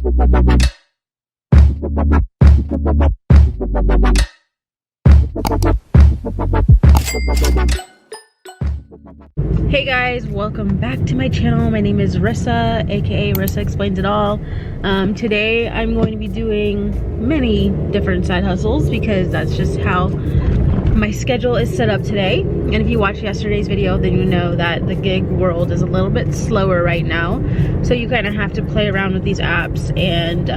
Hey guys, welcome back to my channel. My name is Rissa, aka Rissa Explains It All. Today I'm going to be doing many different side hustles because that's just how my schedule is set up today. And if you watched yesterday's video, then you know that the gig world is a little bit slower right now. So you kind of have to play around with these apps and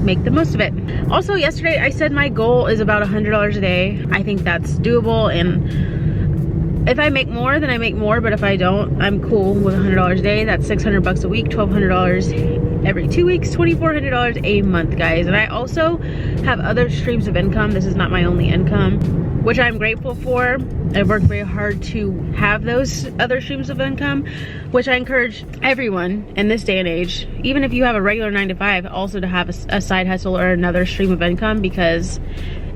make the most of it. Also, yesterday I said my goal is about $100 a day. I think that's doable, and if I make more, then I make more, but if I don't, I'm cool with $100 a day. That's $600 a week, $1,200 every 2 weeks, $2,400 a month, guys. And I also have other streams of income. This is not my only income, which I'm grateful for. I've worked very hard to have those other streams of income, which I encourage everyone in this day and age, even if you have a regular 9-to-5, also to have a side hustle or another stream of income, because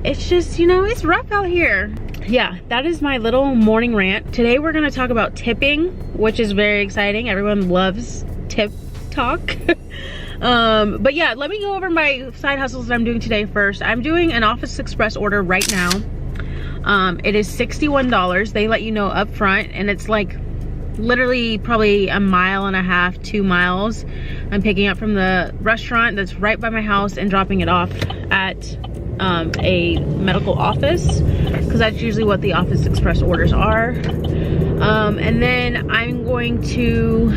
it's just, you know, it's rough out here. Yeah, that is my little morning rant. Today we're gonna talk about tipping, which is very exciting. Everyone loves tip talk. But yeah, let me go over my side hustles that I'm doing today first. I'm doing an Office Express order right now. It is $61. They let you know up front, and it's like literally probably 1.5 miles, 2 miles. I'm picking up from the restaurant that's right by my house and dropping it off at a medical office, because that's usually what the Office Express orders are. And then I'm going to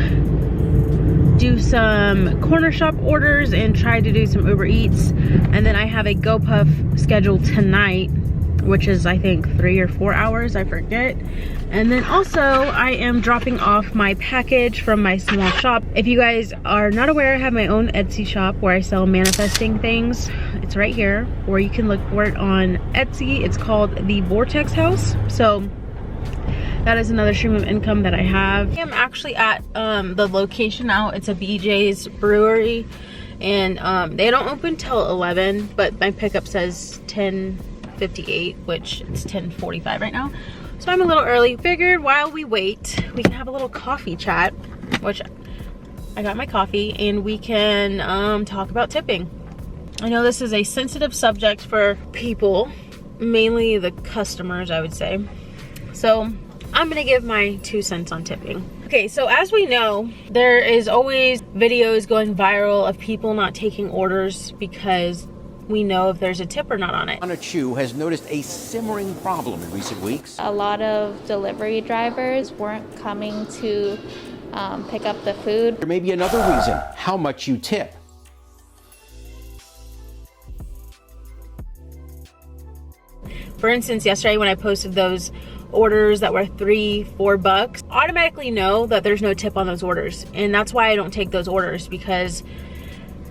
do some corner shop orders and try to do some Uber Eats. And then I have a GoPuff scheduled tonight, which is I think 3 or 4 hours, I forget. And then also I am dropping off my package from my small shop. If you guys are not aware, I have my own Etsy shop where I sell manifesting things. It's right here, or you can look for it on Etsy. It's called the Vortex House. So that is another stream of income that I have. I am actually at the location now. It's a BJ's brewery, and they don't open till 11, but my pickup says 10:58, which it's 10:45 right now. So I'm a little early. Figured while we wait, we can have a little coffee chat, which I got my coffee, and we can talk about tipping. I know this is a sensitive subject for people, mainly the customers, I would say. So I'm gonna give my 2 cents on tipping. Okay, so as we know, there is always videos going viral of people not taking orders because we know if there's a tip or not on it. Anna Chu has noticed a simmering problem in recent weeks. A lot of delivery drivers weren't coming to pick up the food. There may be another reason: how much you tip. For instance, yesterday when I posted those orders that were $3-4, automatically know that there's no tip on those orders. And that's why I don't take those orders, because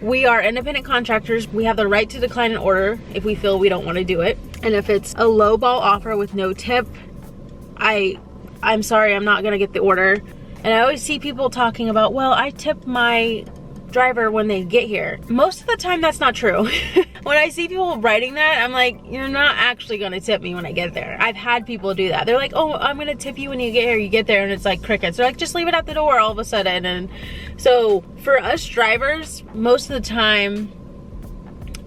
we are independent contractors. We have the right to decline an order if we feel we don't want to do it. And if it's a lowball offer with no tip, I'm sorry, I'm not gonna get the order. And I always see people talking about, well, I tip my driver when they get here. Most of the time that's not true. When I see people writing that, I'm like, you're not actually gonna tip me when I get there. I've had people do that. They're like, oh, I'm gonna tip you when you get here. You get there and it's like crickets. They're like, just leave it at the door all of a sudden. And so for us drivers, most of the time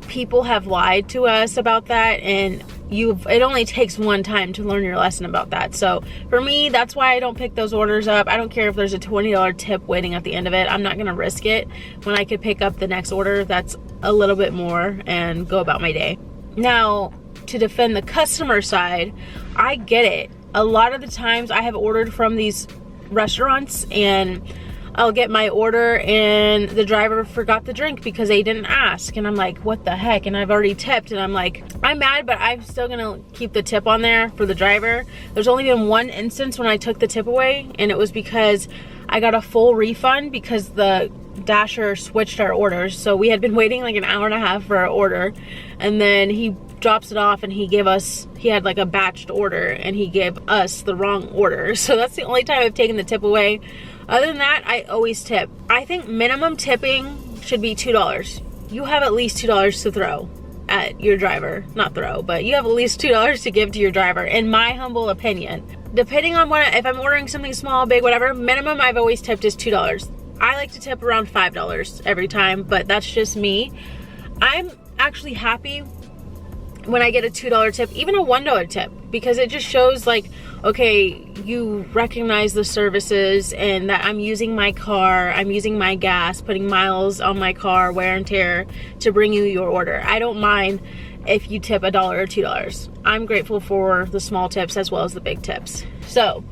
people have lied to us about that, and it only takes one time to learn your lesson about that. So for me, that's why I don't pick those orders up. I don't care if there's a $20 tip waiting at the end of it. I'm not gonna risk it when I could pick up the next order that's a little bit more and go about my day. Now, to defend the customer side, I get it. A lot of the times I have ordered from these restaurants, and I'll get my order and the driver forgot the drink because they didn't ask, and I'm like, what the heck? And I've already tipped, and I'm like, I'm mad, but I'm still gonna keep the tip on there for the driver. There's only been one instance when I took the tip away, and it was because I got a full refund because the Dasher switched our orders. So we had been waiting like 1.5 hours for our order, and then he drops it off, and he had like a batched order, and he gave us the wrong order. So that's the only time I've taken the tip away. Other than that, I always tip. I think minimum tipping should be $2. You have at least $2 to throw at your driver. Not throw, but you have at least $2 to give to your driver, in my humble opinion. Depending on if I'm ordering something small, big, whatever, minimum I've always tipped is $2. I like to tip around $5 every time, but that's just me. I'm actually happy when I get a $2 tip, even a $1 tip, because it just shows like, okay, you recognize the services and that I'm using my car, I'm using my gas, putting miles on my car, wear and tear to bring you your order. I don't mind if you tip $1 or $2. I'm grateful for the small tips as well as the big tips. So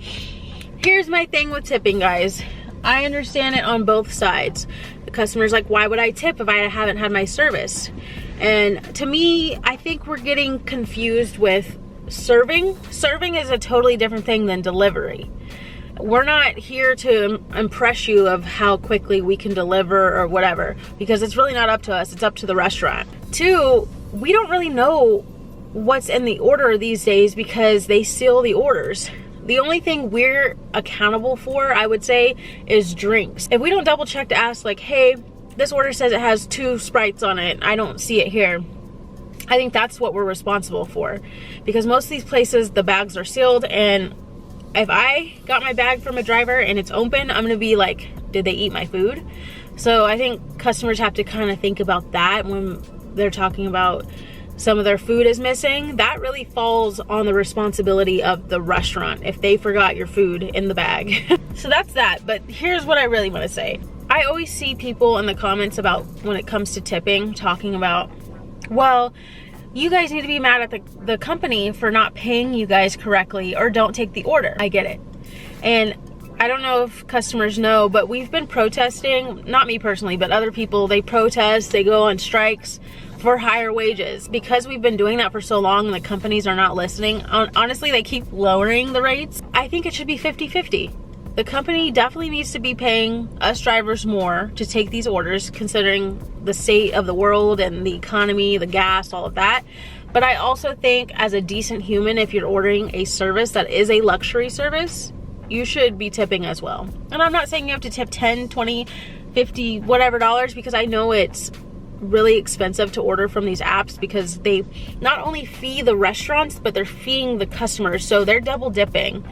here's my thing with tipping, guys. I understand it on both sides. The customer's like, why would I tip if I haven't had my service? And to me, I think we're getting confused with serving. Serving is a totally different thing than delivery. We're not here to impress you of how quickly we can deliver or whatever, because it's really not up to us, it's up to the restaurant. Two, we don't really know what's in the order these days because they seal the orders. The only thing we're accountable for, I would say, is drinks. If we don't double check to ask like, hey, this order says it has 2 Sprites on it, I don't see it here, I think that's what we're responsible for. Because most of these places, the bags are sealed, and if I got my bag from a driver and it's open, I'm gonna be like, did they eat my food? So I think customers have to kind of think about that when they're talking about some of their food is missing. That really falls on the responsibility of the restaurant if they forgot your food in the bag. So that's that. But here's what I really want to say. I always see people in the comments about when it comes to tipping talking about, well, you guys need to be mad at the company for not paying you guys correctly or don't take the order. I get it. And I don't know if customers know, but we've been protesting, not me personally, but other people, they protest, they go on strikes for higher wages. Because we've been doing that for so long and the companies are not listening, honestly, they keep lowering the rates. I think it should be 50-50. The company definitely needs to be paying us drivers more to take these orders, considering the state of the world and the economy, the gas, all of that. But I also think as a decent human, if you're ordering a service that is a luxury service, you should be tipping as well. And I'm not saying you have to tip 10, 20, 50, whatever dollars, because I know it's really expensive to order from these apps because they not only fee the restaurants, but they're feeding the customers. So they're double dipping.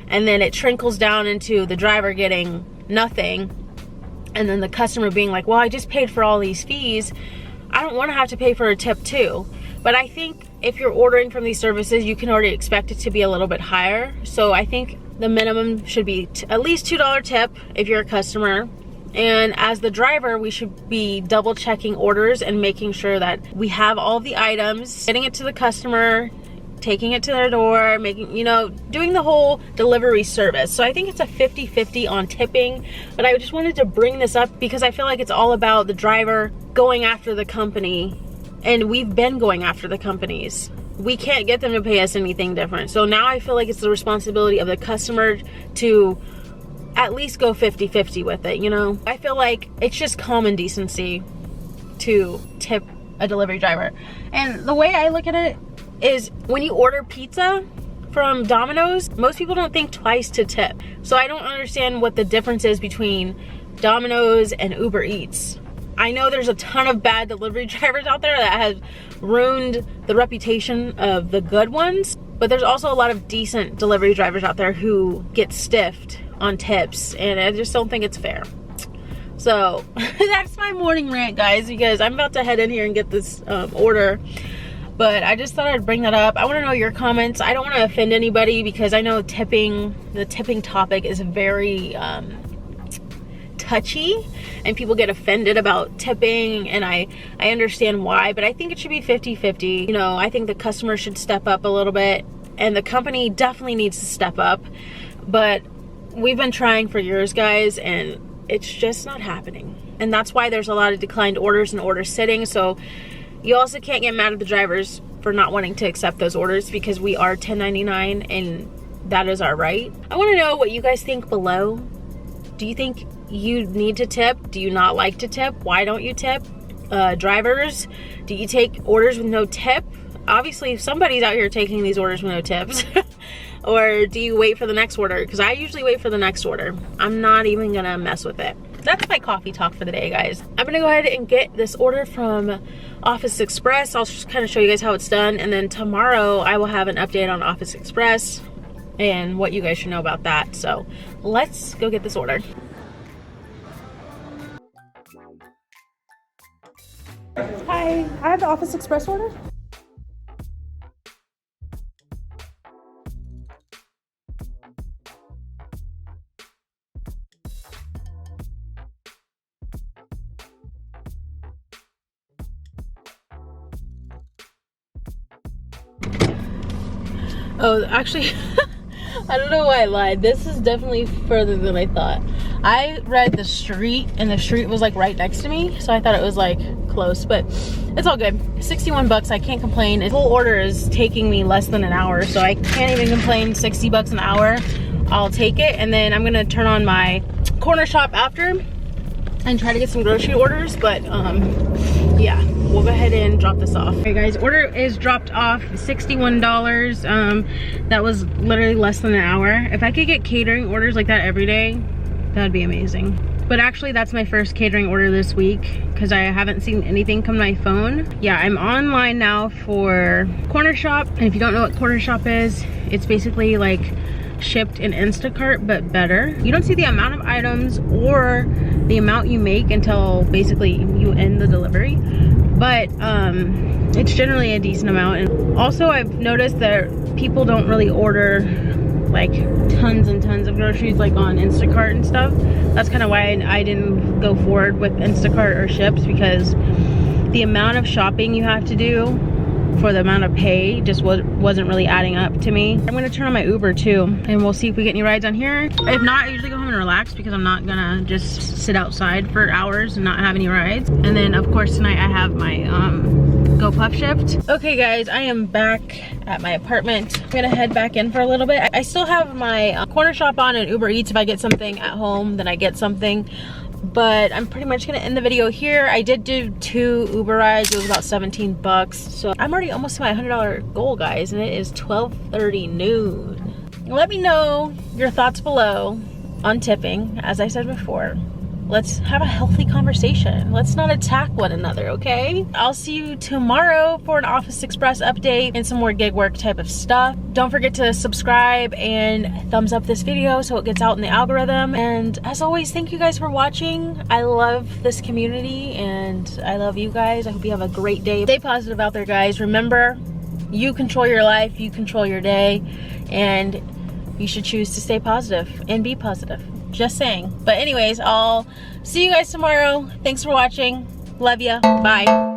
And then it trickles down into the driver getting nothing. And then the customer being like, well, I just paid for all these fees. I don't want to have to pay for a tip too. But I think if you're ordering from these services, you can already expect it to be a little bit higher. So I think the minimum should be at least $2 tip if you're a customer. And as the driver, we should be double checking orders and making sure that we have all the items, getting it to the customer, taking it to their door, making, you know, doing the whole delivery service. So I think it's a 50-50 on tipping, but I just wanted to bring this up because I feel like it's all about the driver going after the company, and we've been going after the companies. We can't get them to pay us anything different. So now I feel like it's the responsibility of the customer to at least go 50-50 with it, you know? I feel like it's just common decency to tip a delivery driver. And the way I look at it is when you order pizza from Domino's, most people don't think twice to tip. So I don't understand what the difference is between Domino's and Uber Eats. I know there's a ton of bad delivery drivers out there that have ruined the reputation of the good ones, but there's also a lot of decent delivery drivers out there who get stiffed on tips, and I just don't think it's fair. So that's my morning rant, guys, because I'm about to head in here and get this order. But I just thought I'd bring that up. I want to know your comments. I don't want to offend anybody because I know the tipping topic is very touchy and people get offended about tipping, and I understand why, but I think it should be 50-50. You know, I think the customer should step up a little bit and the company definitely needs to step up. But we've been trying for years, guys, and it's just not happening. And that's why there's a lot of declined orders and orders sitting. So you also can't get mad at the drivers for not wanting to accept those orders because we are 1099 and that is our right. I want to know what you guys think below. Do you think you need to tip? Do you not like to tip? Why don't you tip? Drivers, do you take orders with no tip? Obviously, somebody's out here taking these orders with no tips. Or do you wait for the next order? Because I usually wait for the next order. I'm not even gonna mess with it. That's my coffee talk for the day, guys. I'm gonna go ahead and get this order from Office Express. I'll just kind of show you guys how it's done. And then tomorrow I will have an update on Office Express and what you guys should know about that. So let's go get this order. Hi, I have the Office Express order. Oh, actually, I don't know why I lied. This is definitely further than I thought. I read the street, and the street was like right next to me, so I thought it was like close, but it's all good. 61 bucks, I can't complain. The whole order is taking me less than an hour, so I can't even complain. 60 bucks an hour, I'll take it. And then I'm gonna turn on my corner shop after and try to get some grocery orders, but yeah, we'll go ahead and drop this off. Okay guys, order is dropped off, $61. That was literally less than an hour. If I could get catering orders like that every day, that'd be amazing. But actually that's my first catering order this week because I haven't seen anything come to my phone. Yeah, I'm online now for Corner Shop, and if you don't know what Corner Shop is, it's basically like shipped in Instacart but better. You don't see the amount of items or the amount you make until basically you end the delivery, but it's generally a decent amount. And also I've noticed that people don't really order like tons and tons of groceries like on Instacart and stuff. That's kind of why I didn't go forward with Instacart or Ships, because the amount of shopping you have to do for the amount of pay just wasn't really adding up to me. I'm gonna turn on my Uber too, and we'll see if we get any rides on here. If not, I usually go home and relax because I'm not gonna just sit outside for hours and not have any rides. And then of course tonight I have my Go Puff shift. Okay guys, I am back at my apartment. I'm gonna head back in for a little bit. I still have my Corner Shop on and Uber Eats. If I get something at home, then I get something. But I'm pretty much gonna end the video here. I did do 2 Uber rides. It was about 17 bucks. So I'm already almost to my $100 goal, guys, and it is 12:30 noon. Let me know your thoughts below on tipping. As I said before, let's have a healthy conversation. Let's not attack one another, okay? I'll see you tomorrow for an Office Express update and some more gig work type of stuff. Don't forget to subscribe and thumbs up this video so it gets out in the algorithm. And as always, thank you guys for watching. I love this community and I love you guys. I hope you have a great day. Stay positive out there, guys. Remember, you control your life, you control your day, and you should choose to stay positive and be positive. Just saying. But anyways, I'll see you guys tomorrow. Thanks for watching. Love ya. Bye.